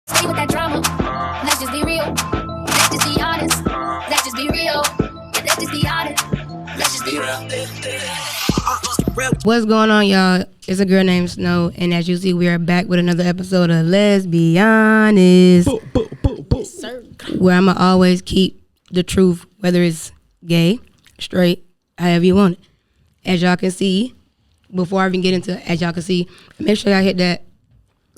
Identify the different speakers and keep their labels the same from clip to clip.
Speaker 1: Stay with that drama. Let's just be real. Let's just be honest. Let's just be real. Let's just be honest. Let's just be real.
Speaker 2: What's going on, y'all? It's a girl named Snow, and as you see, we are back with another episode of Lesbihonest, where I'ma always keep the truth, whether it's gay, straight, however you want it. As y'all can see, before I even get into it, as y'all can see, make sure y'all hit that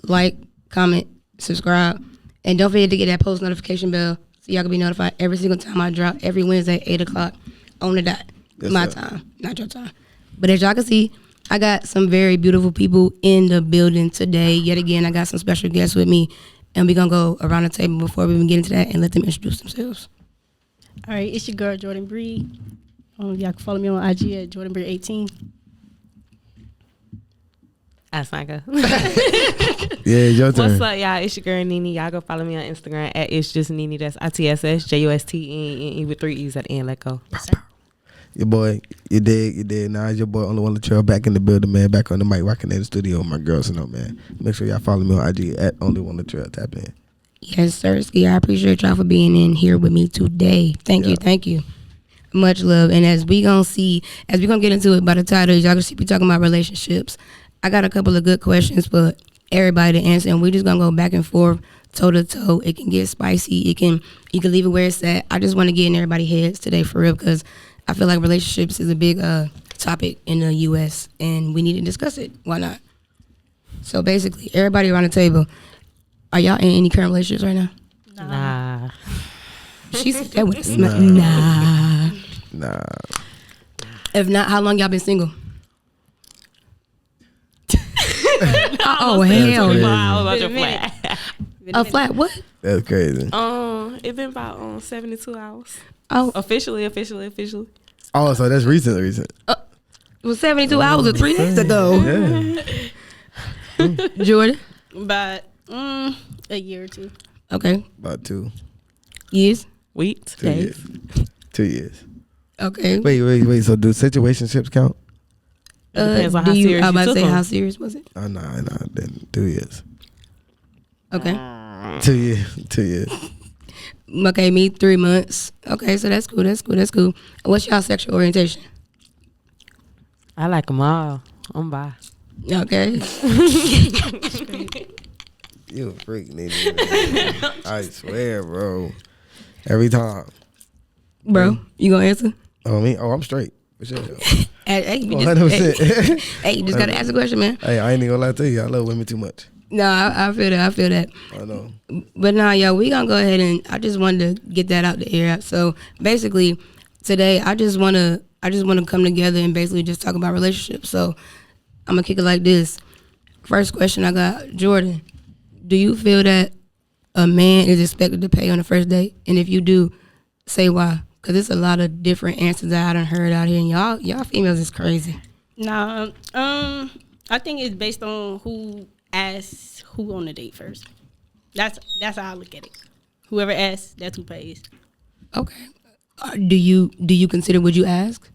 Speaker 2: like, comment, subscribe, and don't forget to get that post notification bell so y'all can be notified every single time I drop every Wednesday, 8 o'clock on the dot. Yes, my time, not your time. But as y'all can see, I got some very beautiful people in the building today. Yet again, I got some special guests with me, and we're going to go around the table before we even get into that and let them introduce themselves.
Speaker 3: All right, it's your girl, Jordan Bree. Y'all can follow me on IG at JordanBree18.
Speaker 4: Asanga.
Speaker 5: Yeah, your turn.
Speaker 4: What's up, y'all? It's your girl, Nene. Y'all go follow me on Instagram at ITSSJUSTNEEE. That's ITSSJUSTNEEE with 3 E's at the end. Let go.
Speaker 5: Your boy, you did. Now it's your boy, Only One Latrell, back in the building, man. Back on the mic, rocking in the studio with my girl, Snow, man. Make sure y'all follow me on IG at Only One Latrell. Tap in.
Speaker 2: Yes, sir. Ski. I appreciate y'all for being in here with me today. Thank you. Much love. And as we gonna get into it by the title, y'all gonna see me talking about relationships. I got a couple of good questions for everybody to answer, and we just gonna go back and forth, toe to toe. It can get spicy. You can leave it where it's at. I just want to get in everybody's heads today for real, because I feel like relationships is a big topic in the U.S. and we need to discuss it. Why not? So basically, everybody around the table, are y'all in any current relationships right now?
Speaker 4: Nah.
Speaker 2: She said that with a smile.
Speaker 5: Nah.
Speaker 2: If not, how long y'all been single? Oh, hell no.
Speaker 4: I was on your flat.
Speaker 2: A flat what?
Speaker 5: That's crazy.
Speaker 4: It been about 72 hours.
Speaker 2: Oh,
Speaker 4: Officially.
Speaker 5: Oh, so that's recent.
Speaker 2: it was 72 hours or 3 days ago.
Speaker 5: Yeah.
Speaker 2: Jordan?
Speaker 3: About a year or two.
Speaker 2: Okay.
Speaker 5: About 2
Speaker 2: Years?
Speaker 4: Weeks,
Speaker 5: 2
Speaker 4: days.
Speaker 5: years. 2 years.
Speaker 2: Okay.
Speaker 5: Wait. So do situationships count?
Speaker 4: Depends on how serious
Speaker 2: I was about
Speaker 4: you
Speaker 2: to
Speaker 4: took
Speaker 2: say,
Speaker 4: them.
Speaker 2: how serious was it?
Speaker 5: Oh, no. Then 2 years.
Speaker 2: Okay.
Speaker 5: 2 years. 2 years.
Speaker 2: Okay, me 3 months. Okay, so that's cool. What's y'all sexual orientation?
Speaker 4: I like them all. I'm bi.
Speaker 2: Okay.
Speaker 5: You a freak, nigga. I swear, bro. Every time.
Speaker 2: Bro, you gonna answer?
Speaker 5: Oh, me? Oh, I'm straight. For sure.
Speaker 2: Hey, you
Speaker 5: 100%.
Speaker 2: hey, you just gotta ask a question, man.
Speaker 5: Hey, I ain't even gonna lie to you. I love women too much.
Speaker 2: No, I feel that.
Speaker 5: I know.
Speaker 2: But nah, yo, we gonna go ahead and I just wanted to get that out the air. So basically, today I just wanna come together and basically just talk about relationships. So I'm gonna kick it like this. First question I got, Jordan. Do you feel that a man is expected to pay on the first date? And if you do, say why. Because there's a lot of different answers that I done heard out here, and y'all females is crazy.
Speaker 3: Nah, I think it's based on who asks who on the date first. That's how I look at it. Whoever asks, that's who pays.
Speaker 2: Okay. Do you consider what you ask?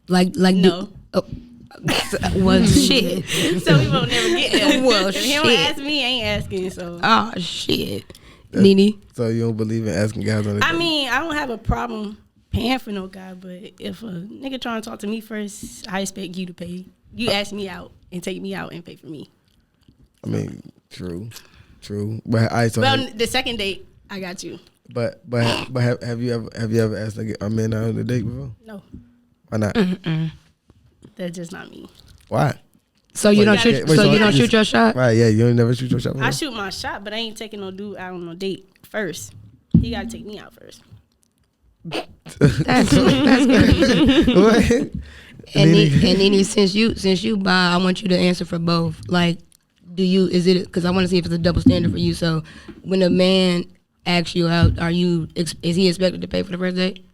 Speaker 2: Like
Speaker 3: No.
Speaker 2: Well, shit.
Speaker 3: So we won't never get there.
Speaker 2: Well,
Speaker 3: if he
Speaker 2: shit.
Speaker 3: don't ask me, I ain't asking. So
Speaker 2: Oh shit, Nene.
Speaker 5: So you don't believe in asking guys on the
Speaker 3: I
Speaker 5: date?
Speaker 3: mean, I don't have a problem paying for no guy, but if a nigga trying to talk to me first, I expect you to pay. You ask me out and take me out and pay for me.
Speaker 5: I mean, true. But
Speaker 3: The second date, I got you.
Speaker 5: But have you ever asked a man out on a date before?
Speaker 3: No,
Speaker 5: Why not?
Speaker 3: that's just not me.
Speaker 5: Why?
Speaker 2: So you don't shoot. So you don't shoot your shot.
Speaker 5: Right? Yeah, you ain't never shoot your shot before?
Speaker 3: I shoot my shot, but I ain't taking no dude out on no date first. He gotta take me out first.
Speaker 2: That's crazy.
Speaker 5: What?
Speaker 2: And Nene, since you bi, I want you to answer for both. Like, is it? Because I want to see if it's a double standard for you. So when a man asks you out, is he expected to pay for the first date?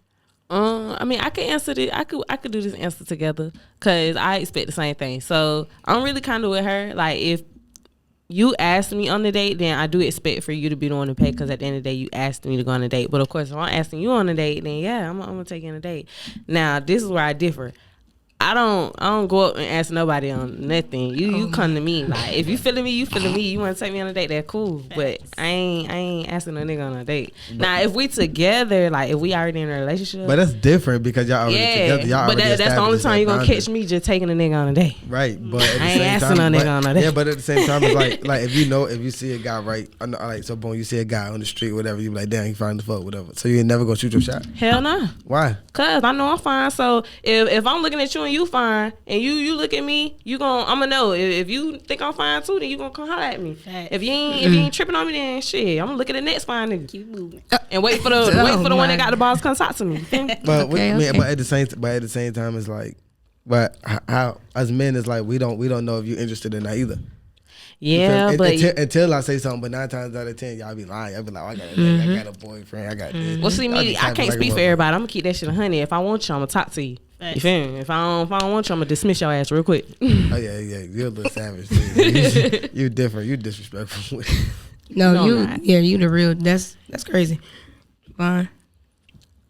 Speaker 4: I mean, I could answer this. I could do this answer together because I expect the same thing. So I'm really kind of with her. Like, if you ask me on the date, then I do expect for you to be the one to pay because at the end of the day, you asked me to go on a date. But of course, if I'm asking you on a date, then yeah, I'm gonna take you on a date. Now, this is where I differ. I don't go up and ask nobody on nothing. You come to me. Like, if you feeling me, you feeling me. You want to take me on a date, that's cool. But I ain't asking no nigga on a date. Now, if we together, like if we already in a relationship.
Speaker 5: But that's different because y'all already together. Y'all
Speaker 4: but
Speaker 5: already
Speaker 4: that's the only time you gonna
Speaker 5: boundary.
Speaker 4: catch me just taking a nigga on a date.
Speaker 5: Right, but at the
Speaker 4: I ain't
Speaker 5: same
Speaker 4: asking
Speaker 5: time,
Speaker 4: no nigga on a date.
Speaker 5: Yeah, but at the same time, it's like if you see a guy, right? Like, so boom, you see a guy on the street, whatever, you be like, damn, he fine as fuck, whatever. So you ain't never gonna shoot your shot.
Speaker 4: Hell no.
Speaker 5: Why?
Speaker 4: Cause I know I'm fine. So if I'm looking at you and you fine, and you look at me, I'm gonna know. If you think I'm fine too, then you gonna come holler at me.
Speaker 3: Facts.
Speaker 4: If you ain't tripping on me, then shit, I'm gonna look at the next fine nigga.
Speaker 3: Keep moving.
Speaker 4: And wait for the one that got the balls to come talk to me.
Speaker 5: But
Speaker 2: Okay.
Speaker 5: but at the same time, it's like, but how as men, it's like we don't know if you're interested in that either.
Speaker 4: Yeah,
Speaker 5: Until I say something, but 9 times out of 10, y'all be lying. Y'all be like, I got a boyfriend, I got this.
Speaker 4: well, see me, I can't speak for everybody. I'm gonna keep that shit 100. If I want you, I'm gonna talk to you. You feel me? If I don't want you, I'm gonna dismiss your ass real quick.
Speaker 5: Oh yeah, you're a little savage too. You different. You disrespectful.
Speaker 2: No,
Speaker 4: No, I'm not.
Speaker 2: you the real. That's crazy. Fine.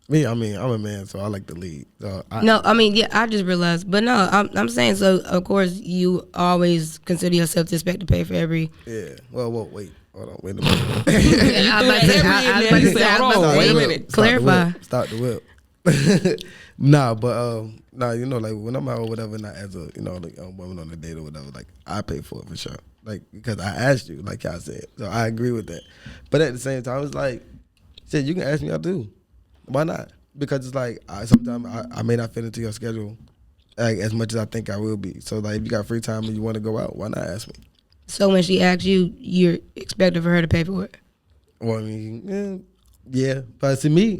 Speaker 5: Me, I mean, I'm a man, so I like to lead. So
Speaker 2: I just realized, but no, I'm saying, so of course you always consider yourself to expect to pay for every.
Speaker 5: yeah. Well, wait. Hold on. Wait a minute.
Speaker 2: I was about to
Speaker 4: Wait a
Speaker 2: say,
Speaker 4: minute.
Speaker 2: clarify.
Speaker 5: Start the whip. Nah, but like when I'm out or whatever, not as a like a woman on a date or whatever, like I pay for it for sure. Like because I asked you, like y'all said, so I agree with that. But at the same time, it's like, shit, you can ask me, I'll do. Why not? Because it's like sometimes I may not fit into your schedule, like as much as I think I will be. So like if you got free time and you want to go out, why not ask me?
Speaker 2: So when she asks you, you're expecting for her to pay for it.
Speaker 5: Well, I mean, yeah. But see me,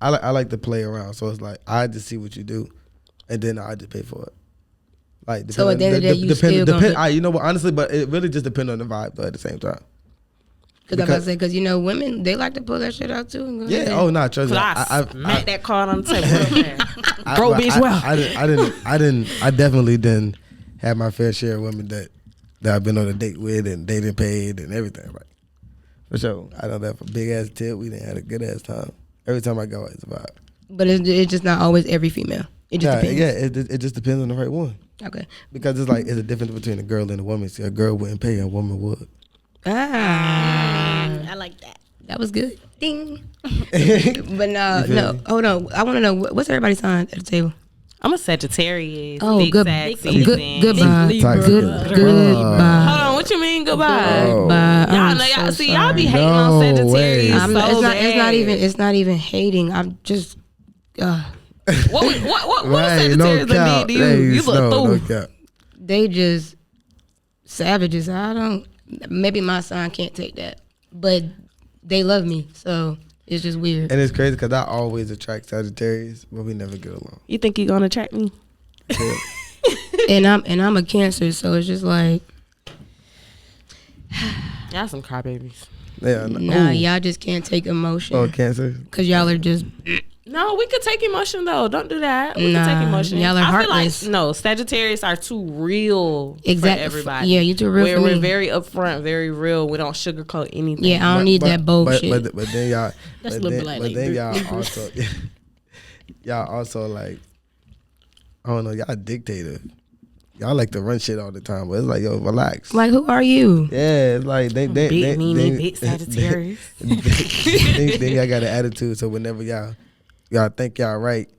Speaker 5: I like to play around. So it's like I just see what you do, and then I just pay for it. Like
Speaker 2: So at the end of the day, you still gonna.
Speaker 5: you know what? Honestly, but it really just depends on the vibe. But at the same time,
Speaker 2: Because I'm about to say, because women, they like to pull that shit out too. And go ahead.
Speaker 5: yeah. Oh no, trust me.
Speaker 4: I smack that card on the table. Bro, bitch, well.
Speaker 5: I definitely didn't have my fair share of women that I've been on a date with and they didn't pay and everything. Right. For sure. I know that for big ass tip, we didn't have a good ass time. Every time I go, it's a vibe.
Speaker 2: But it's just not always every female. It just depends.
Speaker 5: Yeah, it just depends on the right one.
Speaker 2: Okay.
Speaker 5: Because it's like, it's a difference between a girl and a woman. See, a girl wouldn't pay, a woman would.
Speaker 3: I like that.
Speaker 2: That was good. Ding. But no, hold on. I want to know, what's everybody's sign at the table?
Speaker 4: I'm a Sagittarius.
Speaker 2: Oh,
Speaker 4: big
Speaker 2: good.
Speaker 4: Sag
Speaker 2: Goodbye.
Speaker 4: season.
Speaker 2: Goodbye.
Speaker 4: Hold on, what you mean goodbye?
Speaker 2: Goodbye.
Speaker 4: Y'all
Speaker 2: I'm
Speaker 4: know y'all
Speaker 2: so
Speaker 4: see y'all be
Speaker 2: sorry.
Speaker 4: hating on
Speaker 5: No
Speaker 4: Sagittarius.
Speaker 5: way.
Speaker 2: It's not even hating. I'm just
Speaker 4: What
Speaker 5: Right,
Speaker 4: Sagittarius
Speaker 5: cap.
Speaker 4: did to you? You look
Speaker 5: no
Speaker 4: through.
Speaker 5: cap.
Speaker 2: they just savages. Maybe my sign can't take that, but they love me, so it's just weird.
Speaker 5: And it's crazy because I always attract Sagittarius, but we never get along.
Speaker 4: You think you gonna attract me?
Speaker 5: Yeah.
Speaker 2: And I'm a Cancer, so it's just like,
Speaker 4: Y'all some crybabies.
Speaker 5: Yeah,
Speaker 2: nah,
Speaker 5: Ooh.
Speaker 2: y'all just can't take emotion.
Speaker 5: Oh, Cancer.
Speaker 2: Cause y'all are just
Speaker 4: No, we could take emotion though. Don't do that. We
Speaker 2: Nah,
Speaker 4: can take emotion.
Speaker 2: y'all are
Speaker 4: I feel
Speaker 2: heartless.
Speaker 4: like no, Sagittarius are too real
Speaker 2: Exact-
Speaker 4: for everybody.
Speaker 2: yeah, you too real for
Speaker 4: We're
Speaker 2: me.
Speaker 4: very upfront, very real. We don't sugarcoat anything.
Speaker 2: yeah. I don't need that bullshit.
Speaker 5: But then y'all,
Speaker 3: That's
Speaker 5: but
Speaker 3: a little
Speaker 5: then,
Speaker 3: bit like
Speaker 5: but then
Speaker 3: Libra.
Speaker 5: y'all also, y'all also like, I don't know, y'all dictator. Y'all like to run shit all the time, but it's like, yo, relax.
Speaker 2: Like, who are you?
Speaker 5: Yeah, it's like they
Speaker 4: Big meanie, big Sagittarius.
Speaker 5: Then y'all got an attitude, so whenever y'all think y'all right,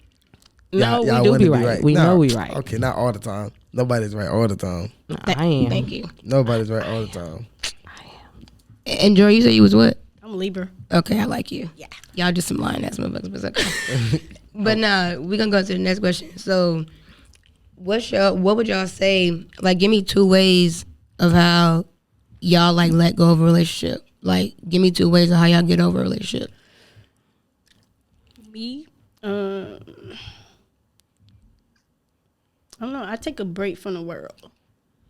Speaker 4: No,
Speaker 5: y'all
Speaker 4: we do
Speaker 5: wanna
Speaker 4: be right. We know we right.
Speaker 5: Okay, not all the time. Nobody's right all the time.
Speaker 4: Nah, I am.
Speaker 2: Thank you.
Speaker 5: Nobody's right all the time.
Speaker 2: And Joy, you said you was what?
Speaker 3: I'm a Libra.
Speaker 2: Okay, I like you.
Speaker 3: Yeah.
Speaker 2: Y'all just some lying ass motherfuckers, but it's okay. But nah, we gonna go to the next question. So, what would y'all say? Like, give me 2 ways of how y'all like let go of a relationship. Like, give me 2 ways of how y'all get over a relationship.
Speaker 3: Me, I don't know. I take a break from the world.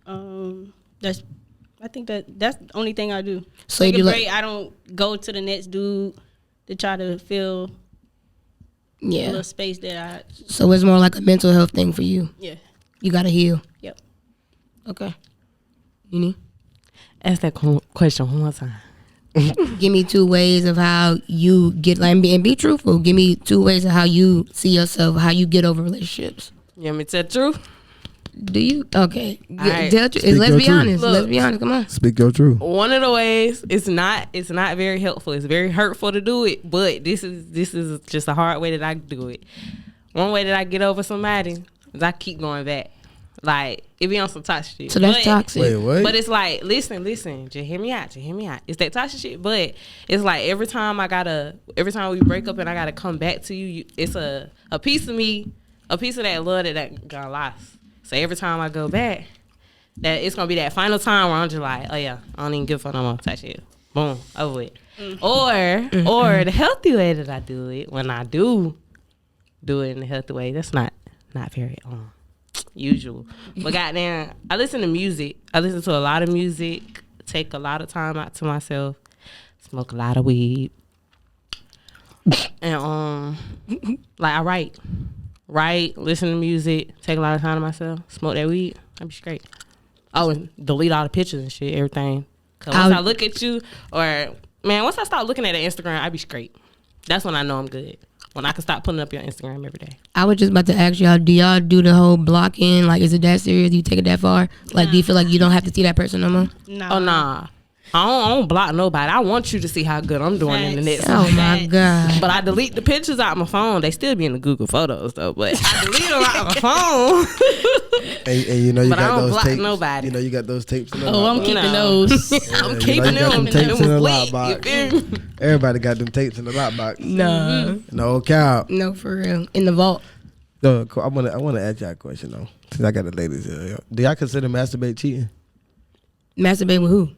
Speaker 3: I think that's the only thing I do.
Speaker 2: So
Speaker 3: Take
Speaker 2: you
Speaker 3: a
Speaker 2: do
Speaker 3: break. I don't go to the next dude to try to fill a
Speaker 2: Yeah.
Speaker 3: little space that I.
Speaker 2: So it's more like a mental health thing for you.
Speaker 3: Yeah.
Speaker 2: You gotta heal.
Speaker 3: Yep.
Speaker 2: Okay. You need.
Speaker 4: Ask that question one more time.
Speaker 2: Give me 2 ways of how you get like and be truthful. Give me 2 ways of how you see yourself, how you get over relationships.
Speaker 4: You want me to tell the truth?
Speaker 2: Do you? Okay.
Speaker 4: right.
Speaker 2: Let's
Speaker 5: Speak
Speaker 2: be
Speaker 5: your truth.
Speaker 2: honest.
Speaker 4: Look.
Speaker 2: Let's be honest. Come on.
Speaker 5: Speak your truth.
Speaker 4: One of the ways it's not very helpful. It's very hurtful to do it, but this is just a hard way that I do it. One way that I get over somebody is I keep going back. Like, it be on some toxic shit.
Speaker 2: So that's toxic.
Speaker 5: Wait, what?
Speaker 4: But it's like, listen, just hear me out. It's that toxic shit, but it's like every time we break up and I gotta come back to you, it's a piece of me, a piece of that love that got lost. So every time I go back, that it's gonna be that final time where I'm just like, oh yeah, I don't even give a fuck no more type shit. Boom, over it. Or the healthy way that I do it, when I do it in the healthy way, that's not very usual. But goddamn, I listen to music. I listen to a lot of music. Take a lot of time out to myself. Smoke a lot of weed. And like I write, listen to music, take a lot of time to myself, smoke that weed, I'd be straight. Oh, and delete all the pictures and shit, everything. Cause once I look at you, once I start looking at the Instagram, I'd be straight. That's when I know I'm good. When I can stop putting up your Instagram every day.
Speaker 2: I was just about to ask y'all, do y'all do the whole blocking? Like, is it that serious? Do you take it that far? Like, do you feel like you don't have to see that person no more?
Speaker 3: No.
Speaker 4: Oh, nah. I don't block nobody. I want you to see how good I'm doing in the next
Speaker 2: Oh, my God.
Speaker 4: But I delete the pictures out my phone. They still be in the Google Photos, though. But I delete them out my phone.
Speaker 5: And you know you
Speaker 4: But I
Speaker 5: got
Speaker 4: don't
Speaker 5: those
Speaker 4: block
Speaker 5: tapes.
Speaker 4: nobody.
Speaker 5: You know you got those tapes in the
Speaker 3: Oh, I'm
Speaker 5: lockbox.
Speaker 3: keeping
Speaker 4: No.
Speaker 3: those.
Speaker 4: I'm
Speaker 5: Yeah,
Speaker 4: keeping
Speaker 5: you know, you got
Speaker 4: them.
Speaker 5: them tapes in the
Speaker 4: Them was
Speaker 5: lockbox.
Speaker 4: lit. You feel me?
Speaker 5: Everybody got them tapes in the lockbox.
Speaker 2: No.
Speaker 5: No cow.
Speaker 2: No, for real. In the vault.
Speaker 5: No, I wanna ask y'all a question though. Since I got the ladies here. Do y'all consider masturbate cheating?
Speaker 2: Masturbate with who?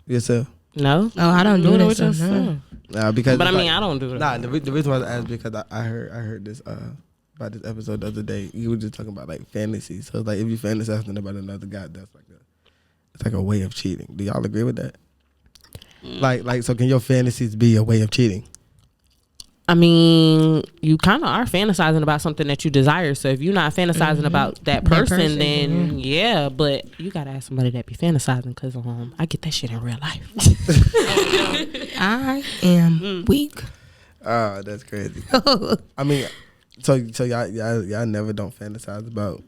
Speaker 5: Yourself?
Speaker 4: No.
Speaker 2: Oh, I don't do
Speaker 4: it
Speaker 2: that
Speaker 4: with
Speaker 2: stuff,
Speaker 4: yourself.
Speaker 2: no.
Speaker 5: Nah, because
Speaker 4: But I
Speaker 5: it's
Speaker 4: mean,
Speaker 5: like-
Speaker 4: I don't do that.
Speaker 5: Nah, the reason why I asked because I heard this about this episode the other day. You were just talking about like fantasy. So it's like if you fantasizing about another guy, it's like a way of cheating. Do y'all agree with that? Like so can your fantasies be a way of cheating?
Speaker 4: I mean, you kind of are fantasizing about something that you desire. So if you're not fantasizing about that person, then yeah. But you gotta ask somebody that be fantasizing, because I get that shit in real life.
Speaker 2: I am weak.
Speaker 5: Oh, that's crazy. I mean, so y'all never don't fantasize about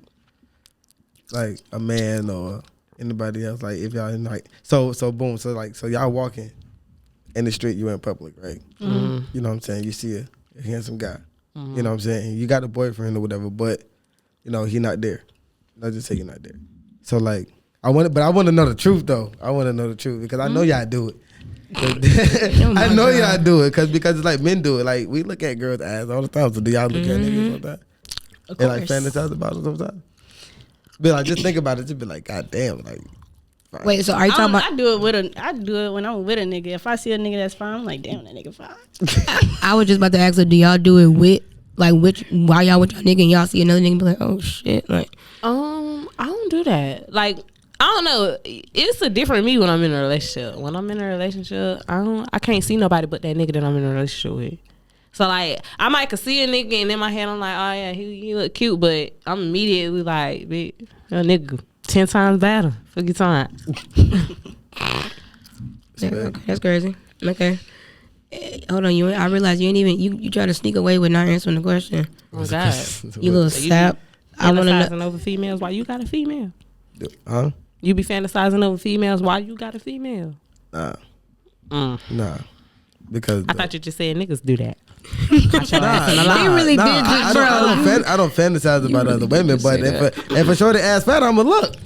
Speaker 5: like a man or anybody else. Like if y'all in like so boom. So y'all walking in the street, you in public, right? Mm-hmm. You know what I'm saying? You see a handsome guy. Mm-hmm. You know what I'm saying? You got a boyfriend or whatever, but you know he not there. Let's just say you're not there. So like I want to know the truth though. I want to know the truth because I know y'all do it. I know y'all do it because it's like men do it. Like we look at girls' ass all the time. So do y'all look at niggas all the time?
Speaker 3: Of
Speaker 5: And like
Speaker 3: course.
Speaker 5: fantasize about it sometimes? But like just think about it. Just be like, God damn, like. Fine.
Speaker 2: Wait, so are you talking about?
Speaker 3: I do it when I'm with a nigga. If I see a nigga that's fine, I'm like, damn, that nigga fine.
Speaker 2: I was just about to ask her, do y'all do it with, like, while y'all with your nigga and y'all see another nigga be like, oh shit, like.
Speaker 4: I don't do that. Like, I don't know. It's a different me when I'm in a relationship. When I'm in a relationship, I can't see nobody but that nigga that I'm in a relationship with. So like, I might could see a nigga and in my head I'm like, oh yeah, he look cute, but I'm immediately like, bitch, that nigga 10 times better. Fuck your time.
Speaker 2: Yeah, okay, that's crazy. Okay. Hold on, I realize you ain't even, you try to sneak away with not answering the question.
Speaker 4: Oh God.
Speaker 2: You little
Speaker 4: So you
Speaker 2: sap. I want to
Speaker 4: fantasizing
Speaker 2: know.
Speaker 4: over females while you got a female.
Speaker 5: Huh?
Speaker 4: You be fantasizing over females while you got a female.
Speaker 5: Nah.
Speaker 4: Mm.
Speaker 5: Nah. Because
Speaker 4: I thought you just said niggas do that.
Speaker 2: They really did just, bro.
Speaker 5: I don't fantasize about other women, but if a shorty ass fat, I'ma look.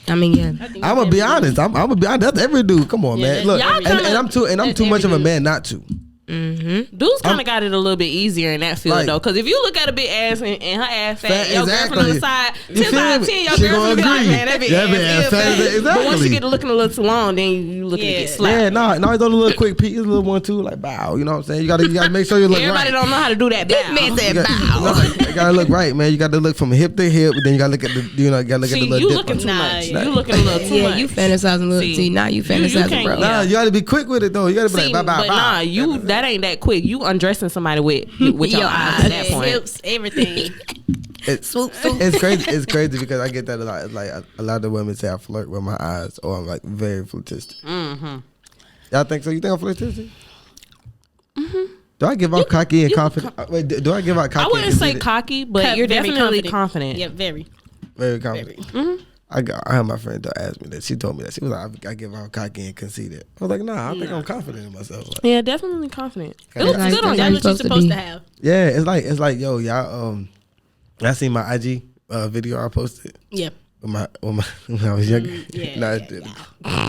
Speaker 2: I mean, yeah.
Speaker 5: I'm gonna be honest. I'm gonna be honest. That's every dude. Come on, man. Look,
Speaker 4: y'all
Speaker 5: and
Speaker 4: kinda-
Speaker 5: I'm too much of a man not to.
Speaker 2: Mm-hmm.
Speaker 4: Dudes kind of got it a little bit easier in that field
Speaker 5: Like-
Speaker 4: though, because if you look at a big ass and her ass fat,
Speaker 5: Fat,
Speaker 4: your
Speaker 5: exactly.
Speaker 4: girlfriend on the side,
Speaker 5: You
Speaker 4: 10
Speaker 5: feel
Speaker 4: times
Speaker 5: me?
Speaker 4: 10, your
Speaker 5: She
Speaker 4: girlfriend
Speaker 5: gonna
Speaker 4: be like,
Speaker 5: agree.
Speaker 4: man, that big
Speaker 5: That
Speaker 4: ass
Speaker 5: big ass
Speaker 4: is
Speaker 5: fat,
Speaker 4: fat. But once
Speaker 5: exactly.
Speaker 4: you get to looking a little too long, then you looking to get slapped.
Speaker 5: Yeah, no, it's on a little quick peek. It's a little one too, like bow. You know what I'm saying? You gotta make sure you look
Speaker 4: Everybody
Speaker 5: right.
Speaker 4: don't know how to do that. Bow.
Speaker 5: You gotta look right, man. You gotta look from hip to hip, but then you gotta look at the, you gotta look at the
Speaker 4: See,
Speaker 5: little
Speaker 4: you
Speaker 5: dip.
Speaker 4: looking too
Speaker 3: Nah,
Speaker 4: much.
Speaker 3: yeah.
Speaker 4: You looking a little too
Speaker 2: Yeah,
Speaker 4: much.
Speaker 2: you fantasizing a little. See, now you fantasizing,
Speaker 4: can't-
Speaker 2: bro.
Speaker 5: Nah, you gotta be quick with it though. You gotta be
Speaker 4: See,
Speaker 5: like, bow,
Speaker 4: but nah, you that ain't that quick. You undressing somebody with your eyes at that point.
Speaker 3: Hips, everything.
Speaker 5: It's crazy. It's crazy because I get that a lot. It's like a lot of women say I flirt with my eyes, or I'm like very flirtistic.
Speaker 4: Mm-hmm.
Speaker 5: Y'all think so? You think I'm flirtistic? Do I give out cocky and confident? Wait, do I give out cocky?
Speaker 4: I wouldn't
Speaker 5: and
Speaker 4: say
Speaker 5: conceited?
Speaker 4: cocky, but you're
Speaker 3: Very
Speaker 4: definitely confident.
Speaker 3: Yeah, very.
Speaker 5: Very confident.
Speaker 3: Very.
Speaker 5: I had my friend that asked me that. She told me that. She was like, I give out cocky and conceited. I was like, nah, I think I'm confident in myself. Like,
Speaker 4: Yeah, definitely confident. It
Speaker 5: That's
Speaker 4: looks
Speaker 2: like-
Speaker 4: good on
Speaker 2: that's
Speaker 4: you.
Speaker 3: That's what you're supposed
Speaker 2: be.
Speaker 3: to have.
Speaker 5: yeah, it's like, yo, y'all seen my IG video I posted
Speaker 3: Yeah.
Speaker 5: when I was younger.
Speaker 3: Yeah.
Speaker 5: Nah,
Speaker 3: yeah.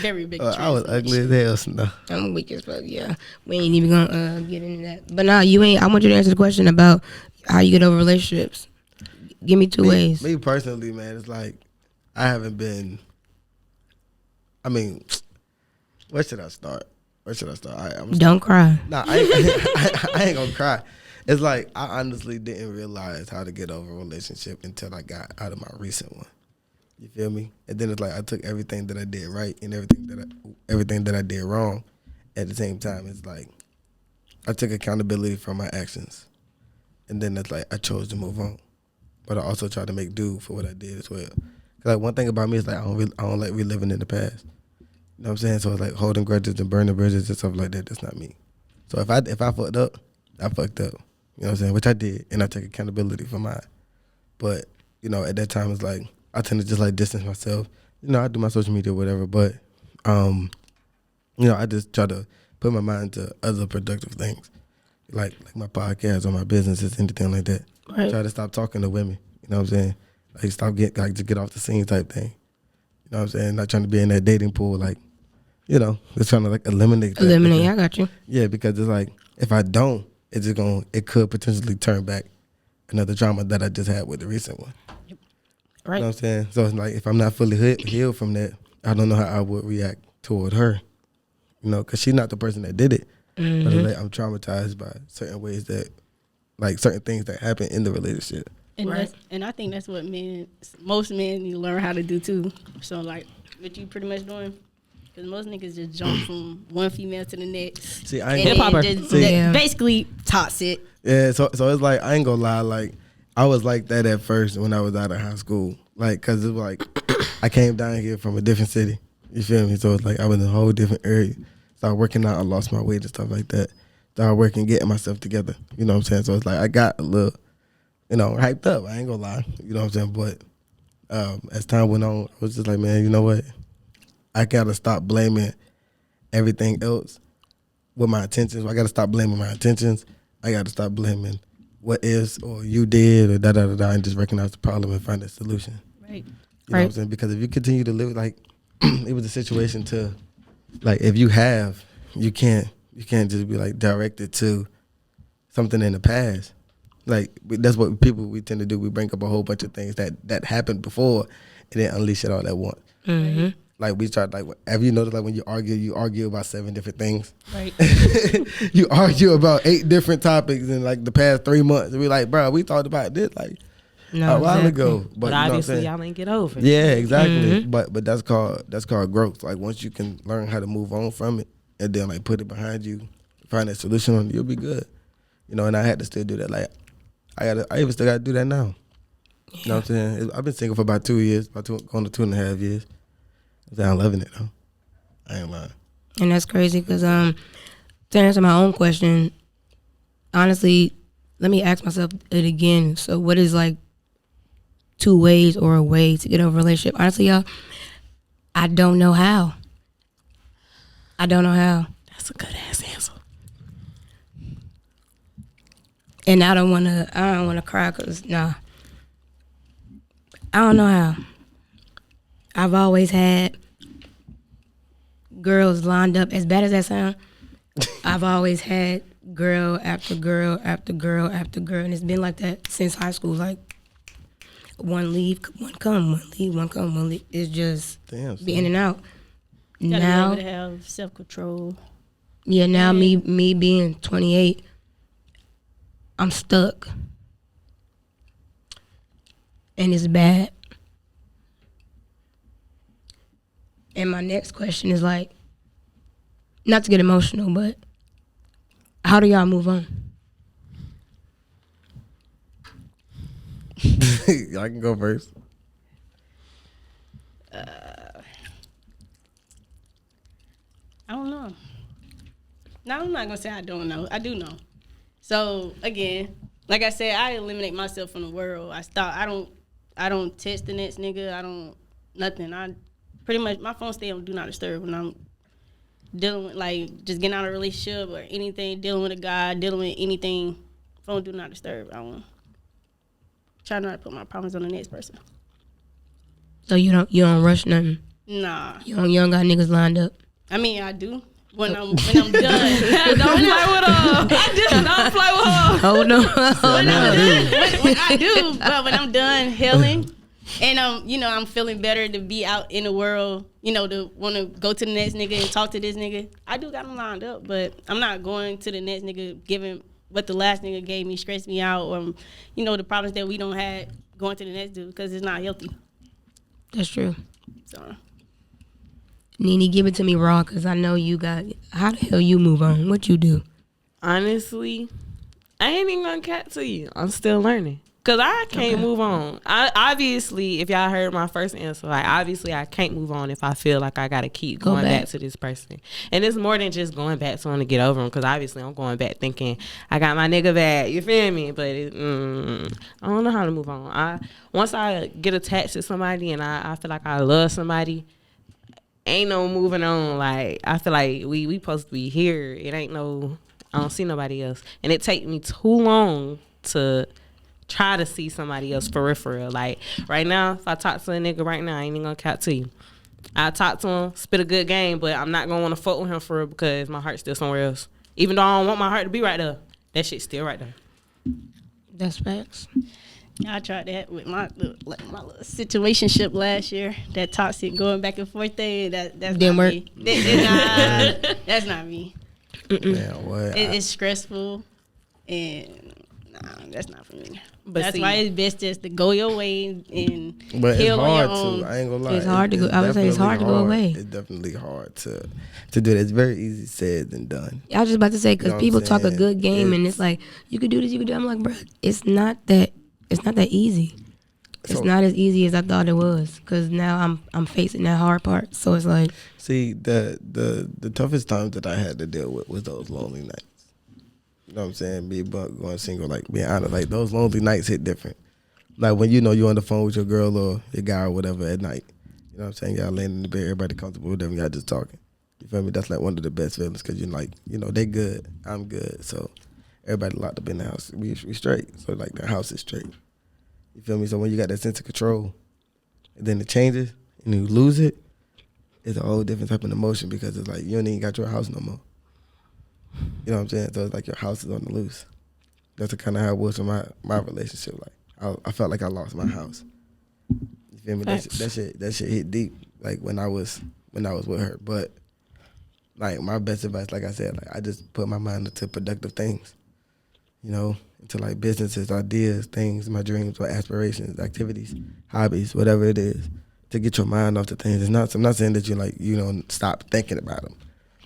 Speaker 3: Very big.
Speaker 5: I was ugly as hell. So no.
Speaker 2: I'm weak as fuck. Yeah, we ain't even gonna get into that. But nah, you ain't. I want you to answer the question about how you get over relationships. Give me two ways.
Speaker 5: Me personally, man, it's like I haven't been. I mean, where should I start?
Speaker 2: Don't cry.
Speaker 5: Nah, I ain't gonna cry. It's like I honestly didn't realize how to get over a relationship until I got out of my recent one. You feel me? And then it's like I took everything that I did right and everything that I did wrong. At the same time, it's like I took accountability for my actions, and then it's like I chose to move on, but I also tried to make do for what I did as well. 'Cause like one thing about me is like I don't like reliving in the past. You know what I'm saying? So it's like holding grudges and burning bridges and stuff like that. That's not me. So if I fucked up, I fucked up. You know what I'm saying? Which I did, and I take accountability for mine. But you know, at that time, it's like I tend to just like distance myself. You know, I do my social media or whatever, but you know, I just try to put my mind to other productive things, like my podcast or my businesses, anything like that.
Speaker 2: Right.
Speaker 5: Try to stop talking to women. You know what I'm saying? Like just get off the scene type thing. You know what I'm saying? Not trying to be in that dating pool, like, you know, just trying to like eliminate that.
Speaker 2: Eliminate. I got you.
Speaker 5: Yeah, because it's like if I don't, it could potentially turn back another drama that I just had with the recent one.
Speaker 2: Right.
Speaker 5: You know what I'm saying? So it's like if I'm not fully healed from that, I don't know how I would react toward her. You know, because she's not the person that did it. But it's like I'm traumatized by certain ways that, like certain things that happen in the relationship.
Speaker 3: And
Speaker 2: Right.
Speaker 3: and I think that's what most men need to learn how to do too. So like what you pretty much doing, because most niggas just jump from one female to the next.
Speaker 5: See, I ain't
Speaker 3: And
Speaker 4: Hip-hopper.
Speaker 3: then just
Speaker 5: See.
Speaker 2: Yeah.
Speaker 3: basically toxic.
Speaker 5: Yeah, so it's like I ain't gonna lie, like I was like that at first when I was out of high school, like because it was like I came down here from a different city. You feel me? So it's like I was in a whole different area. Started working out, I lost my weight and stuff like that. Started working, getting myself together. You know what I'm saying? So it's like I got a little, you know, hyped up. I ain't gonna lie. You know what I'm saying? But as time went on, I was just like, man, you know what? I gotta stop blaming everything else with my intentions. I gotta stop blaming my intentions. I gotta stop blaming what is or you did or da and just recognize the problem and find a solution.
Speaker 3: Right.
Speaker 5: You know what I'm saying? Because if you continue to live like it was a situation to like if you have, you can't just be like directed to something in the past. Like that's what we tend to do. We bring up a whole bunch of things that happened before and then unleash it all at once.
Speaker 2: Mm-hmm.
Speaker 5: Like we try like have you noticed like when you argue about 7 different things?
Speaker 3: Right.
Speaker 5: You argue about 8 different topics in like the past 3 months. And we like, bro, we talked about this like
Speaker 2: No,
Speaker 5: a while
Speaker 2: exactly.
Speaker 5: ago.
Speaker 4: But
Speaker 5: But you know what I'm
Speaker 4: obviously
Speaker 5: saying?
Speaker 4: y'all ain't get over it.
Speaker 5: Yeah, exactly.
Speaker 2: Mm-hmm.
Speaker 5: But that's called growth. Like once you can learn how to move on from it and then like put it behind you, find a solution on it, you'll be good. You know, and I had to still do that. Like I even still gotta do that now. You know what I'm saying? I've been single for about 2 years, going to 2.5 years. I'm loving it though. I ain't lying.
Speaker 2: And that's crazy because to answer my own question, honestly, let me ask myself it again. So what is like 2 ways or a way to get over a relationship? Honestly, y'all, I don't know how.
Speaker 4: That's a good ass answer.
Speaker 2: And I don't wanna cry because nah. I don't know how. I've always had girls lined up, as bad as that sound. I've always had girl after girl after girl after girl, and it's been like that since high school. Like one leave, one come, one leave, one come, one leave. It's just
Speaker 5: Damn.
Speaker 2: be in and out.
Speaker 3: Gotta be
Speaker 2: Now,
Speaker 3: able to have self-control.
Speaker 2: yeah, now me being 28, I'm stuck, and it's bad. And my next question is like, not to get emotional, but how do y'all move on?
Speaker 5: I can go first.
Speaker 3: I don't know. No, I'm not gonna say I don't know. I do know. So again, like I said, I eliminate myself from the world. I don't text the next nigga. I don't nothing. I pretty much my phone stay on do not disturb when I'm dealing with like just getting out of a relationship or anything, dealing with a guy, dealing with anything. Phone do not disturb. I don't try not to put my problems on the next person.
Speaker 2: So you don't rush nothing.
Speaker 3: Nah.
Speaker 2: You don't got niggas lined up.
Speaker 3: I mean, I do. When I'm done.
Speaker 4: Don't play with her. Don't play with her.
Speaker 2: Oh no.
Speaker 3: When I do, but when I'm done healing and I'm feeling better to be out in the world, to want to go to the next nigga and talk to this nigga, I do got them lined up, but I'm not going to the next nigga giving what the last nigga gave me, stress me out, or, the problems that we don't have going to the next dude because it's not healthy.
Speaker 2: That's true.
Speaker 3: So.
Speaker 2: Nene, give it to me raw because I know you got. How the hell you move on? What you do?
Speaker 4: Honestly, I ain't even gonna cat to you. I'm still learning because I can't move on. Obviously, if y'all heard my first answer, obviously I can't move on if I feel like I gotta keep going back to this person. And it's more than just going back to him to get over him because obviously I'm going back thinking I got my nigga back. You feel me? But I don't know how to move on. Once I get attached to somebody and I feel like I love somebody. Ain't no moving on. I feel like we supposed to be here. It ain't no. I don't see nobody else, and it take me too long to try to see somebody else for real. Like right now, if I talk to a nigga right now, I ain't even gonna count to you. I talk to him, spit a good game, but I'm not gonna want to fuck with him for real because my heart's still somewhere else. Even though I don't want my heart to be right there, that shit's still right there.
Speaker 2: That's facts.
Speaker 3: I tried that with my little situationship last year. That toxic going back and forth thing. That's
Speaker 2: didn't
Speaker 3: not
Speaker 2: work.
Speaker 3: me. That's not me.
Speaker 5: Man, what?
Speaker 3: It's stressful, and that's not for me.
Speaker 4: But
Speaker 3: that's
Speaker 4: see,
Speaker 3: why it's best just to go your way and
Speaker 5: But it's
Speaker 3: heal on your
Speaker 5: hard
Speaker 3: own.
Speaker 5: to. I ain't gonna lie.
Speaker 2: It's hard to go. I would say it's hard to go away.
Speaker 5: It's definitely hard to do that. It's very easy said than done.
Speaker 2: I was just about to say because
Speaker 5: You know
Speaker 2: people
Speaker 5: what I'm
Speaker 2: talk a
Speaker 5: saying?
Speaker 2: good game and it's like you could do this, you could do. I'm like, bro, it's not that easy. It's
Speaker 5: So-
Speaker 2: not as easy as I thought it was because now I'm facing that hard part. So it's like,
Speaker 5: See, the toughest times that I had to deal with was those lonely nights. You know what I'm saying? Be going single, being honest, those lonely nights hit different. Like when you're on the phone with your girl or your guy or whatever at night. You know what I'm saying? Y'all laying in the bed, everybody comfortable with them, y'all just talking. You feel me? That's one of the best feelings because you're they good, I'm good. So everybody locked up in the house. We straight. So the house is straight. You feel me? So when you got that sense of control and then it changes and you lose it, it's a whole different type of emotion because it's you don't even got your house no more. You know what I'm saying? So it's your house is on the loose. That's kind of how it was in my relationship. I felt like I lost my house. You feel me? That shit hit deep. When I was with her. But my best advice, like I said, I just put my mind into productive things. Into businesses, ideas, things, my dreams or aspirations, activities, hobbies, whatever it is, to get your mind off the things. I'm not saying that you stop thinking about them.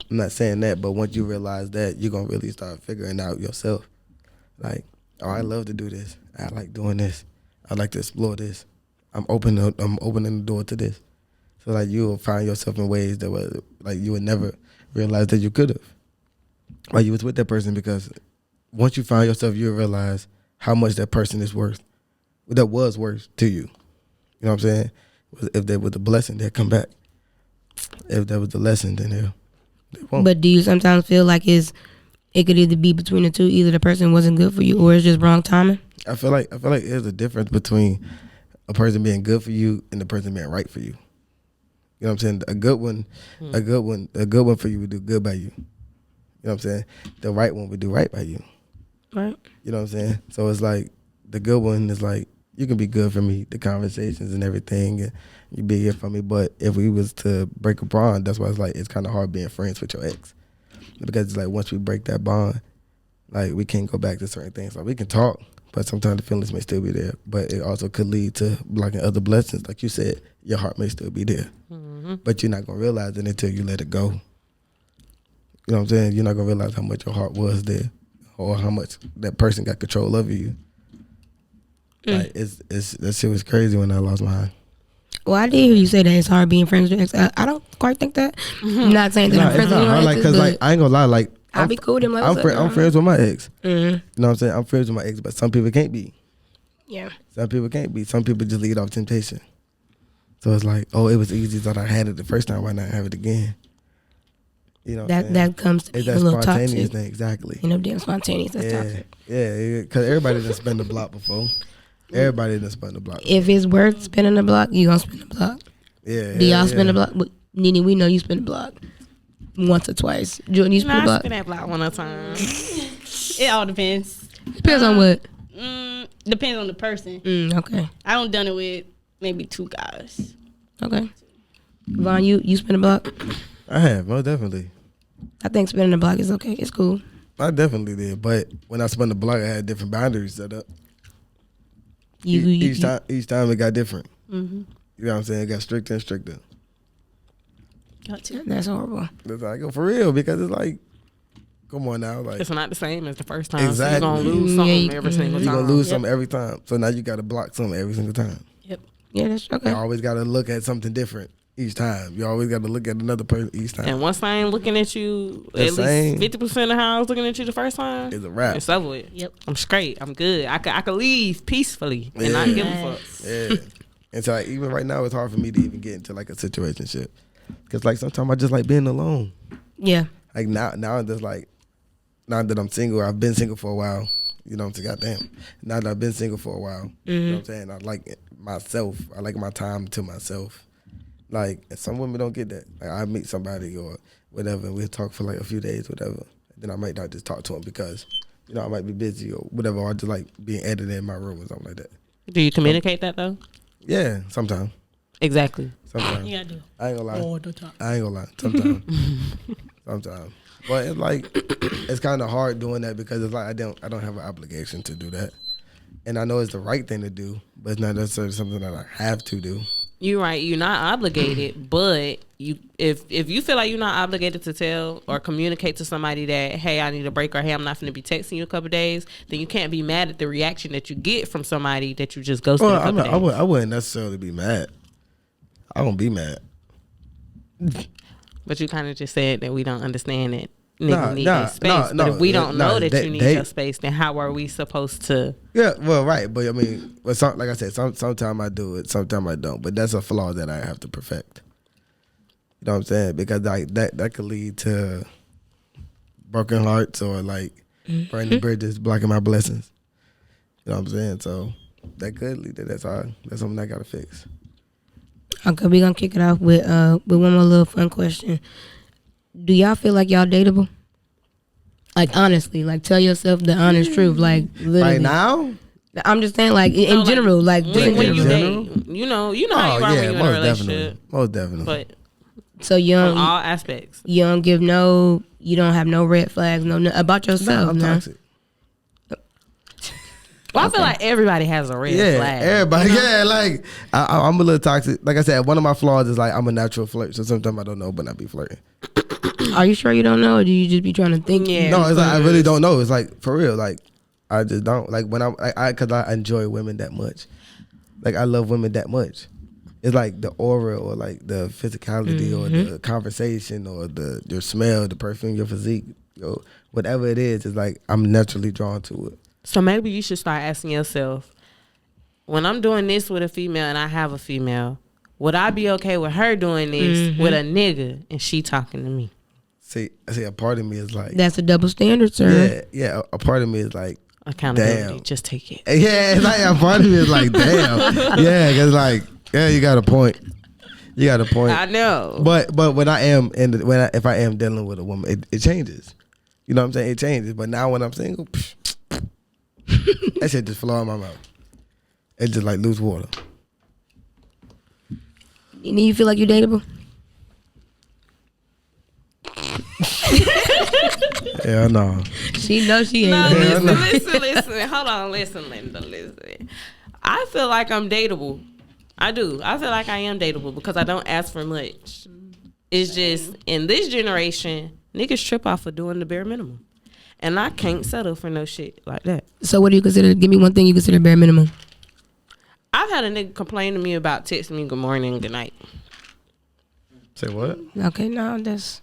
Speaker 5: I'm not saying that, but once you realize that, you're gonna really start figuring out yourself. I love to do this. I like doing this. I like to explore this. I'm opening the door to this. So you will find yourself in ways that you would never realize that you could have while you was with that person, because once you find yourself, you'll realize how much that person is worth. That was worth to you. You know what I'm saying? If there was a blessing, they'll come back. If there was a lesson, then they won't.
Speaker 2: but do you sometimes feel like it could either be between the two, either the person wasn't good for you or it's just wrong timing?
Speaker 5: I feel like there's a difference between a person being good for you and the person being right for you. You know what I'm saying? A good one for you would do good by you. You know what I'm saying? The right one would do right by you.
Speaker 2: Right.
Speaker 5: You know what I'm saying? So it's the good one is you can be good for me, the conversations and everything, and you be here for me. But if we was to break a bond, that's why it's kind of hard being friends with your ex, because it's once we break that bond, we can't go back to certain things. We can talk, but sometimes the feelings may still be there. But it also could lead to blocking other blessings. Like you said, your heart may still be there, but you're not gonna realize it until you let it go. You know what I'm saying? You're not gonna realize how much your heart was there, or how much that person got control over you. That shit was crazy when I lost mine.
Speaker 2: Well, I did hear you say that it's hard being friends with your ex. I don't quite think that. I'm not saying that I'm friends with your exes,
Speaker 5: Because
Speaker 2: but
Speaker 5: I ain't gonna lie,
Speaker 2: I'll be cool with him. Like,
Speaker 5: I'm friends with my ex.
Speaker 2: Mm-hmm.
Speaker 5: You know what I'm saying? I'm friends with my ex, but some people can't be.
Speaker 2: Yeah.
Speaker 5: Some people can't be. Some people just lead off temptation. So it's like, oh, it was easy that I had it the first time. Why not have it again? You know,
Speaker 2: that comes to be a little
Speaker 5: spontaneous
Speaker 2: toxic.
Speaker 5: thing, exactly.
Speaker 2: You know, damn spontaneous. That's toxic.
Speaker 5: Yeah, because everybody done spun the block before. Everybody done spun the block.
Speaker 2: If it's worth spinning the block, you gonna spin the block.
Speaker 5: Yeah.
Speaker 2: Do y'all spin the block? Nene, we know you spin the block once or twice. Jordan, you spin the
Speaker 4: I
Speaker 2: block?
Speaker 4: spin that block one at a time.
Speaker 3: It all depends.
Speaker 2: Depends on what.
Speaker 3: Depends on the person.
Speaker 2: Okay.
Speaker 3: I don't done it with maybe 2 guys.
Speaker 2: Okay. Vaughn, you spin the block?
Speaker 5: I have, most definitely.
Speaker 2: I think spinning the block is okay. It's cool.
Speaker 5: I definitely did, but when I spun the block, I had different boundaries set up. Each time it got different.
Speaker 3: Mm-hmm.
Speaker 5: You know what I'm saying? It got stricter and stricter.
Speaker 3: Got to.
Speaker 2: That's horrible.
Speaker 5: That's how I go for real, because it's like, come on now, like
Speaker 4: It's not the same as the first time.
Speaker 5: Exactly.
Speaker 4: So you're gonna lose something every single
Speaker 5: you're
Speaker 4: time.
Speaker 5: gonna lose something every time. So now you got to block something every single time.
Speaker 2: Yeah, that's okay.
Speaker 5: You always got to look at something different each time. You always got to look at another person each time.
Speaker 4: And once I ain't looking at you,
Speaker 5: The
Speaker 4: at
Speaker 5: same.
Speaker 4: least 50% of how I was looking at you the first time,
Speaker 5: It's a wrap.
Speaker 4: it's over with.
Speaker 3: Yep.
Speaker 4: I'm straight. I'm good. I could leave peacefully and not give a fuck.
Speaker 5: Yeah. And so like, even right now, it's hard for me to even get into like a situationship, because like sometimes I just like being alone.
Speaker 2: Yeah.
Speaker 5: Like now I'm just like, now that I'm single, I've been single for a while. You know what I'm saying? Goddamn. Now that I've been single for a while, you know what I'm saying? I like myself. I like my time to myself. Like, and some women don't get that. Like, I meet somebody or whatever, and we'll talk for like a few days, whatever. Then I might not just talk to them because, you know, I might be busy or whatever, or I just like being edited in my room or something like that.
Speaker 4: Do you communicate that though?
Speaker 5: Yeah, sometimes.
Speaker 4: Exactly.
Speaker 5: Sometimes.
Speaker 3: You gotta do.
Speaker 5: I ain't gonna lie.
Speaker 3: All the time.
Speaker 5: I ain't gonna lie. Sometimes. Sometimes. But it's like, it's kind of hard doing that because it's like I don't have an obligation to do that. And I know it's the right thing to do, but it's not necessarily something that I have to do.
Speaker 4: You're right. You're not obligated, but if you feel like you're not obligated to tell or communicate to somebody that, hey, I need a break, or hey, I'm not going to be texting you a couple of days, then you can't be mad at the reaction that you get from somebody that you just ghosted a couple of days.
Speaker 5: I wouldn't necessarily be mad. I won't be mad.
Speaker 4: But you kind of just said that we don't understand it. Niggas need their space.
Speaker 5: But
Speaker 4: if we don't know that you need your space, then how are we supposed to?
Speaker 5: Yeah, well, right. But I mean, like I said, sometimes I do it, sometimes I don't. But that's a flaw that I have to perfect. You know what I'm saying? Because like that could lead to broken hearts or like burning bridges, blocking my blessings. You know what I'm saying? So that could lead to that's something I gotta fix.
Speaker 2: Okay, we're gonna kick it off with one more little fun question. Do y'all feel like y'all dateable? Like honestly, like tell yourself the honest truth. Like literally.
Speaker 5: Right now?
Speaker 2: I'm just saying, like in general, like just in
Speaker 4: when you
Speaker 2: general.
Speaker 4: date, you know how you are when you're in a relationship.
Speaker 5: Most definitely.
Speaker 4: But
Speaker 2: So you
Speaker 4: from
Speaker 2: don't
Speaker 4: all aspects.
Speaker 2: you don't have no red flags, no about yourself.
Speaker 5: I'm
Speaker 2: No.
Speaker 5: toxic.
Speaker 4: Well, I feel like everybody has a red flag.
Speaker 5: Everybody. Yeah, like I'm a little toxic. Like I said, one of my flaws is like I'm a natural flirt. So sometimes I don't know, but I be flirting.
Speaker 2: Are you sure you don't know, or do you just be trying to think?
Speaker 4: Yeah.
Speaker 5: No, it's like I really don't know. It's like for real. Like I just don't. Like when because I enjoy women that much. Like I love women that much. It's like the aura or like the physicality or the conversation or your smell, the perfume, your physique, whatever it is. It's like I'm naturally drawn to it.
Speaker 4: So maybe you should start asking yourself, when I'm doing this with a female and I have a female, would I be okay with her doing this with a nigga and she talking to me?
Speaker 5: See, a part of me is like,
Speaker 2: That's a double standard, sir.
Speaker 5: yeah. A part of me is like,
Speaker 4: Accountability.
Speaker 5: damn.
Speaker 4: Just take it.
Speaker 5: Yeah, it's like a part of me is like, damn. Yeah, because like, yeah, you got a point. You got a point.
Speaker 4: I know.
Speaker 5: But when I am if I am dealing with a woman, it changes. You know what I'm saying? It changes. But now when I'm single, that shit just flow in my mouth. It's just like loose water.
Speaker 2: You feel like you're dateable?
Speaker 5: Yeah, no.
Speaker 2: She knows she
Speaker 4: No,
Speaker 2: ain't.
Speaker 4: listen. Hold on. Listen, Linda. Listen. I feel like I'm dateable. I do. I feel like I am dateable because I don't ask for much. It's just, in this generation, niggas trip off of doing the bare minimum. And I can't settle for no shit like that.
Speaker 2: So what do you consider? Give me one thing you consider bare minimum.
Speaker 4: I've had a nigga complain to me about texting me good morning, good night.
Speaker 5: Say what?
Speaker 2: Okay, no, that's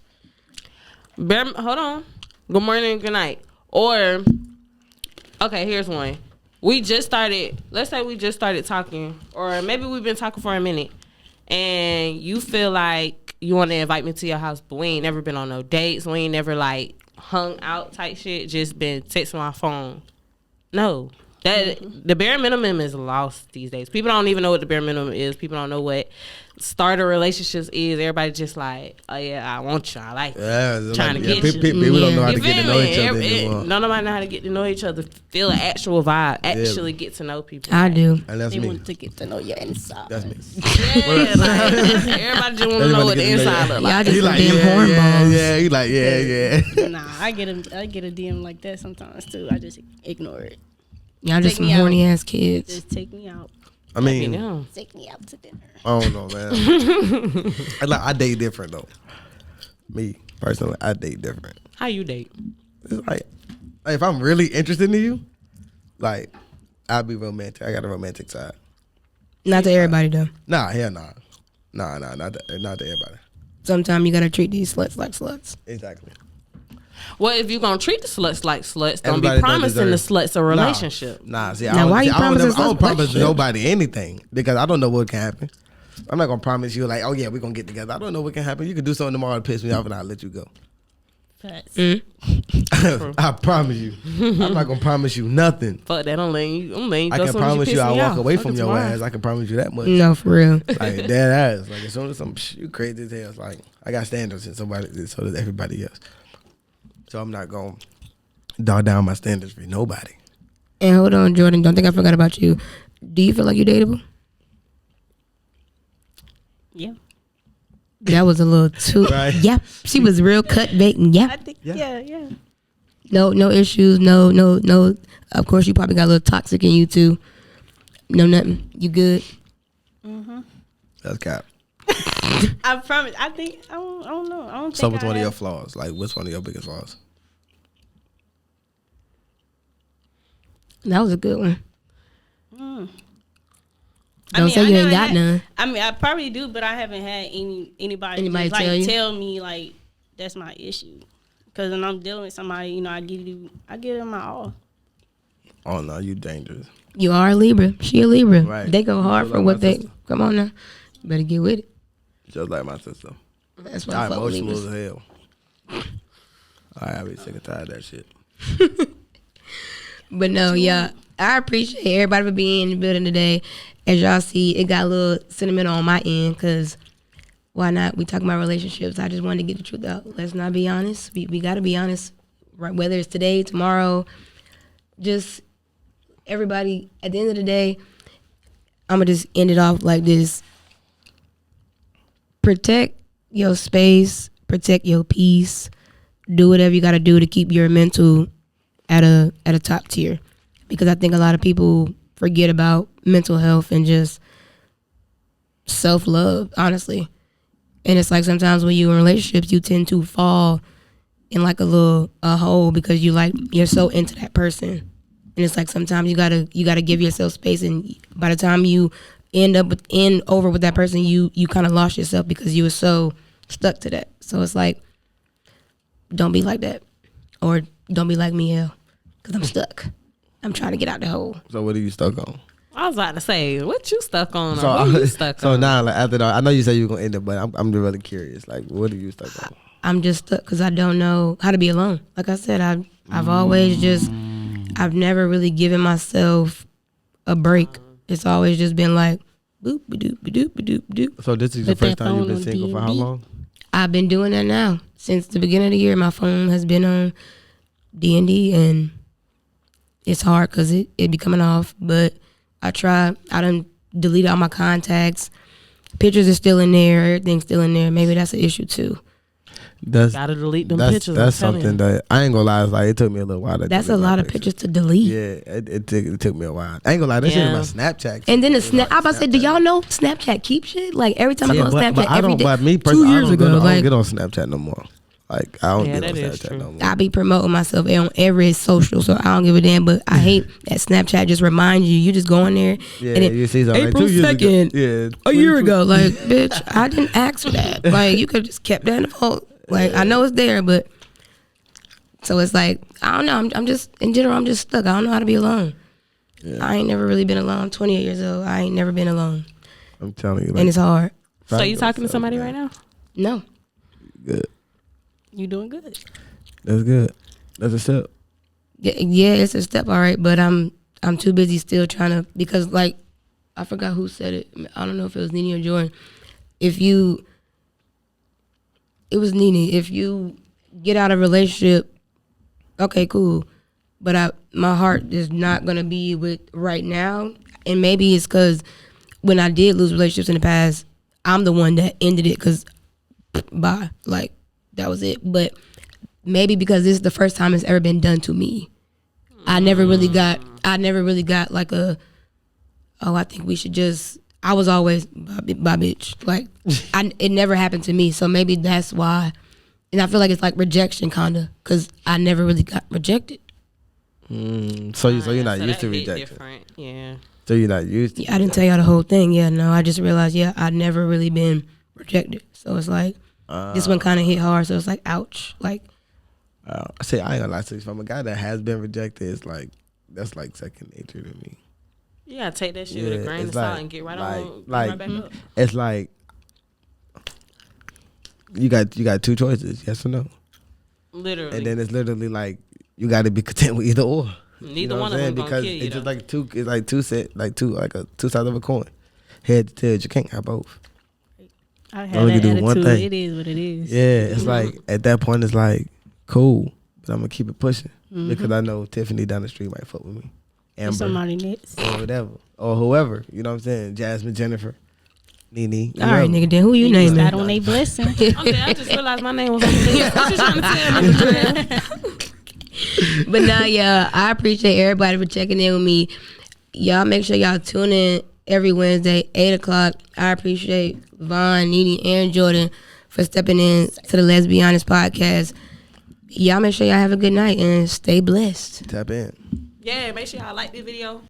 Speaker 4: Hold on. good morning, good night. Or, okay, here's one. Let's say we just started talking, or maybe we've been talking for a minute, and you feel like you want to invite me to your house, but we ain't never been on no dates. We ain't never, like, hung out type shit, just been texting my phone. No. The bare minimum is lost these days. People don't even know what the bare minimum is. People don't know what starter relationships is. Everybody just like, oh yeah, I want you. I like you.
Speaker 5: Yeah,
Speaker 4: Trying to get you.
Speaker 5: People don't know how to
Speaker 4: You
Speaker 5: get to
Speaker 4: feel
Speaker 5: know
Speaker 4: me?
Speaker 5: each other anymore.
Speaker 4: Nobody know how to get to know each other. Feel an actual vibe. Actually get to know people.
Speaker 2: I do.
Speaker 5: And that's
Speaker 3: They
Speaker 5: me.
Speaker 3: want to get to know your inside.
Speaker 5: That's me.
Speaker 4: Yeah, like, everybody just want to know what the inside look
Speaker 2: Y'all
Speaker 4: like.
Speaker 2: just
Speaker 5: He
Speaker 2: some
Speaker 5: like,
Speaker 2: damn
Speaker 5: yeah,
Speaker 2: hornballs.
Speaker 5: yeah. He like, yeah.
Speaker 3: Nah, I get a DM like that sometimes too. I just ignore it.
Speaker 2: Y'all just
Speaker 3: Take
Speaker 2: some
Speaker 3: me out.
Speaker 2: horny ass kids.
Speaker 3: Just take me out.
Speaker 5: I mean,
Speaker 4: Yeah.
Speaker 3: Take me out to dinner.
Speaker 5: I don't know, man. I date different though. Me personally, I date different.
Speaker 4: How you date?
Speaker 5: It's like if I'm really interested in you, like I'll be romantic. I got a romantic side.
Speaker 2: Not to everybody though.
Speaker 5: Nah, hell nah. Nah, not to everybody.
Speaker 2: Sometimes you gotta treat these sluts like sluts.
Speaker 5: Exactly.
Speaker 4: Well, if you're going to treat the sluts like sluts, don't
Speaker 5: Everybody
Speaker 4: be
Speaker 5: don't
Speaker 4: promising the
Speaker 5: deserve-
Speaker 4: sluts a relationship.
Speaker 5: Nah, see,
Speaker 2: Now, why you
Speaker 5: I
Speaker 2: promising
Speaker 5: don't
Speaker 2: sluts
Speaker 5: promise
Speaker 2: relationship?
Speaker 5: nobody anything because I don't know what can happen. I'm not gonna promise you like, oh yeah, we're gonna get together. I don't know what can happen. You can do something tomorrow to piss me off and I'll let you go.
Speaker 3: Facts.
Speaker 5: I promise you. I'm not gonna promise you nothing.
Speaker 4: Fuck that, I'm letting you
Speaker 5: I
Speaker 4: go
Speaker 5: can
Speaker 4: soon as
Speaker 5: promise you
Speaker 4: piss
Speaker 5: I'll
Speaker 4: me
Speaker 5: walk
Speaker 4: off.
Speaker 5: away
Speaker 4: Fuck
Speaker 5: from
Speaker 4: it
Speaker 5: your
Speaker 4: tomorrow.
Speaker 5: ass. I can promise you that much.
Speaker 2: No, for real.
Speaker 5: Like dead ass. Like as soon as you crazy as hell, it's like I got standards and so does everybody else. So I'm not gonna dog down my standards for nobody.
Speaker 2: And hold on, Jordan. Don't think I forgot about you. Do you feel like you're dateable?
Speaker 3: Yeah.
Speaker 2: That was a little too.
Speaker 5: Right.
Speaker 2: Yep. She was real cut bait.
Speaker 3: I
Speaker 2: Yep.
Speaker 3: think
Speaker 5: Yeah.
Speaker 3: yeah.
Speaker 2: No issues. No. Of course, you probably got a little toxic in you too. No nothing. You good?
Speaker 5: That's cap.
Speaker 3: I promise. I think I don't know. I don't think
Speaker 5: So what's
Speaker 3: I
Speaker 5: one of your
Speaker 3: have-
Speaker 5: flaws? Like what's one of your biggest flaws?
Speaker 2: That was a good one.
Speaker 3: I
Speaker 2: Don't
Speaker 3: mean,
Speaker 2: say
Speaker 3: I
Speaker 2: you ain't
Speaker 3: never
Speaker 2: got
Speaker 3: had-
Speaker 2: none.
Speaker 3: I mean, I probably do, but I haven't had anybody
Speaker 2: Anybody
Speaker 3: just,
Speaker 2: tell you?
Speaker 3: tell me like that's my issue. Because when I'm dealing with somebody, you know, I give them my all.
Speaker 5: Oh no, you dangerous.
Speaker 2: You are a Libra. She a Libra.
Speaker 5: Right.
Speaker 2: They go hard
Speaker 5: Just
Speaker 2: for
Speaker 5: like
Speaker 2: what
Speaker 5: my
Speaker 2: they.
Speaker 5: sister.
Speaker 2: Come on now. Better get with it.
Speaker 5: Just like my sister.
Speaker 2: That's why I
Speaker 5: I'm
Speaker 2: fuck with
Speaker 5: emotional
Speaker 2: Libras.
Speaker 5: as hell. I be sick and tired of that shit.
Speaker 2: But no, yeah, I appreciate everybody for being in the building today. As y'all see, it got a little sentimental on my end because why not? We talking about relationships. I just wanted to get the truth out. Let's not be honest. We got to be honest, right? Whether it's today, tomorrow, just everybody. At the end of the day, I'm gonna just end it off like this. Protect your space. Protect your peace. Do whatever you got to do to keep your mental at a top tier, because I think a lot of people forget about mental health and just self-love, honestly. And it's like sometimes when you're in relationships, you tend to fall in like a hole because you're so into that person. And it's like sometimes you gotta give yourself space, and by the time you end over with that person, you kind of lost yourself because you were so stuck to that. So it's like, don't be like that, or don't be like me, hell, because I'm stuck. I'm trying to get out the hole.
Speaker 5: So what are you stuck on?
Speaker 4: I was about to say, what you stuck on?
Speaker 5: So,
Speaker 4: Or what you stuck
Speaker 5: so
Speaker 4: on?
Speaker 5: now, like after that, I know you said you were gonna end it, but I'm really curious. Like, what are you stuck on?
Speaker 2: I'm just stuck because I don't know how to be alone. Like I said, I've always I've never really given myself a break. It's always just been like, boop, ba-doop, ba-doop, ba-doop, ba-doop.
Speaker 5: So this is the
Speaker 3: Put
Speaker 5: first
Speaker 3: that
Speaker 5: time you've
Speaker 3: phone
Speaker 5: been
Speaker 3: on
Speaker 5: single for how
Speaker 3: D&D.
Speaker 5: long?
Speaker 2: I've been doing that now. Since the beginning of the year, my phone has been on D&D, and it's hard because it be coming off. But I try. I done deleted all my contacts. Pictures are still in there. Everything's still in there. Maybe that's an issue too.
Speaker 5: That's
Speaker 4: Gotta delete them
Speaker 5: that's
Speaker 4: pictures.
Speaker 5: that's
Speaker 4: I'm telling
Speaker 5: something
Speaker 4: you.
Speaker 5: that I ain't gonna lie. It's like it took me a little while.
Speaker 2: That's a lot of pictures to delete.
Speaker 5: Yeah, it took me a while. I ain't gonna lie. That shit in my
Speaker 4: Yeah.
Speaker 5: Snapchat.
Speaker 2: And then I about to say, do y'all know Snapchat keep shit? Like every time I go on Snapchat,
Speaker 5: but I
Speaker 2: every
Speaker 5: don't.
Speaker 2: day.
Speaker 5: But me
Speaker 2: 2
Speaker 5: personally,
Speaker 2: years
Speaker 5: I
Speaker 2: ago,
Speaker 5: don't
Speaker 2: like
Speaker 5: get on Snapchat no more. Like I don't
Speaker 4: Yeah,
Speaker 5: get on
Speaker 4: that is
Speaker 5: Snapchat
Speaker 4: true.
Speaker 5: no more.
Speaker 2: I be promoting myself on every social, so I don't give a damn. But I hate that Snapchat just reminds you. You just go in there.
Speaker 5: Yeah,
Speaker 2: and then
Speaker 5: you see something
Speaker 2: April
Speaker 5: like 2 years ago.
Speaker 2: 2nd,
Speaker 5: Yeah,
Speaker 2: a year ago. Like, bitch, I didn't ask for that. Like, you could just kept that in the phone. Like, I know it's there, but So it's like, I don't know. I'm just, in general, I'm just stuck. I don't know how to be alone.
Speaker 5: Yeah.
Speaker 2: I ain't never really been alone. 28 years old. I ain't never been alone.
Speaker 5: I'm telling you.
Speaker 2: And it's hard.
Speaker 4: So you talking to somebody right now?
Speaker 2: No.
Speaker 5: Good.
Speaker 3: You doing good.
Speaker 5: That's good. That's a step.
Speaker 2: Yeah, it's a step, all right. But I'm too busy still trying to, because like, I forgot who said it. I don't know if it was Nene or Jordan. It was Nene. If you get out of a relationship, okay, cool. But my heart is not going to be with right now. And maybe it's because when I did lose relationships in the past, I'm the one that ended it because, bye. Like, that was it. But maybe because this is the first time it's ever been done to me. I never really got like a, oh, I think we should just, I was always by bitch. Like, it never happened to me. So maybe that's why. And I feel like it's like rejection kind of, because I never really got rejected.
Speaker 5: So you're not used to rejection.
Speaker 4: Different. Yeah.
Speaker 5: So you're not used to
Speaker 2: Yeah, I didn't tell y'all the whole thing. Yeah, no, I just realized, I'd never really been rejected. So it's like, this one kind of hit hard. So it's like, ouch. Like,
Speaker 5: see, I ain't gonna lie to you. From a guy that has been rejected, it's like, that's like second nature to me.
Speaker 4: You gotta take that shit with a grain of salt and get right on.
Speaker 5: Like,
Speaker 4: right back up.
Speaker 5: it's like, you got two choices, yes or no.
Speaker 4: Literally.
Speaker 5: And then it's literally like, you got to be content with either or.
Speaker 4: Neither
Speaker 5: You know
Speaker 4: one
Speaker 5: what
Speaker 4: of
Speaker 5: I'm
Speaker 4: them
Speaker 5: saying?
Speaker 4: gonna
Speaker 5: Because
Speaker 4: kill you.
Speaker 5: it's just
Speaker 4: though.
Speaker 5: like two sides of a coin. Head to tail, you can't have both.
Speaker 3: I
Speaker 5: Only
Speaker 3: have that
Speaker 5: can do
Speaker 3: attitude.
Speaker 5: one thing.
Speaker 3: It is what it is.
Speaker 5: Yeah, it's like at that point it's like cool, but I'm gonna keep it pushing because I know Tiffany down the street might fuck with me, Amber
Speaker 3: Somebody next.
Speaker 5: or whatever or whoever. You know what I'm saying? Jasmine, Jennifer, Nene.
Speaker 2: all right, nigga, then who you
Speaker 3: Niggas
Speaker 2: naming?
Speaker 3: got on they blessing.
Speaker 4: Okay, I just realized my name was on the list. What you trying to tell me?
Speaker 2: But now, I appreciate everybody for checking in with me. Y'all make sure y'all tune in every Wednesday, 8 o'clock. I appreciate Vaughn, Nene, and Jordan for stepping in to the Lesbihonest podcast. Y'all make sure y'all have a good night and stay blessed.
Speaker 5: Tap in.
Speaker 4: Yeah, make sure y'all like this video.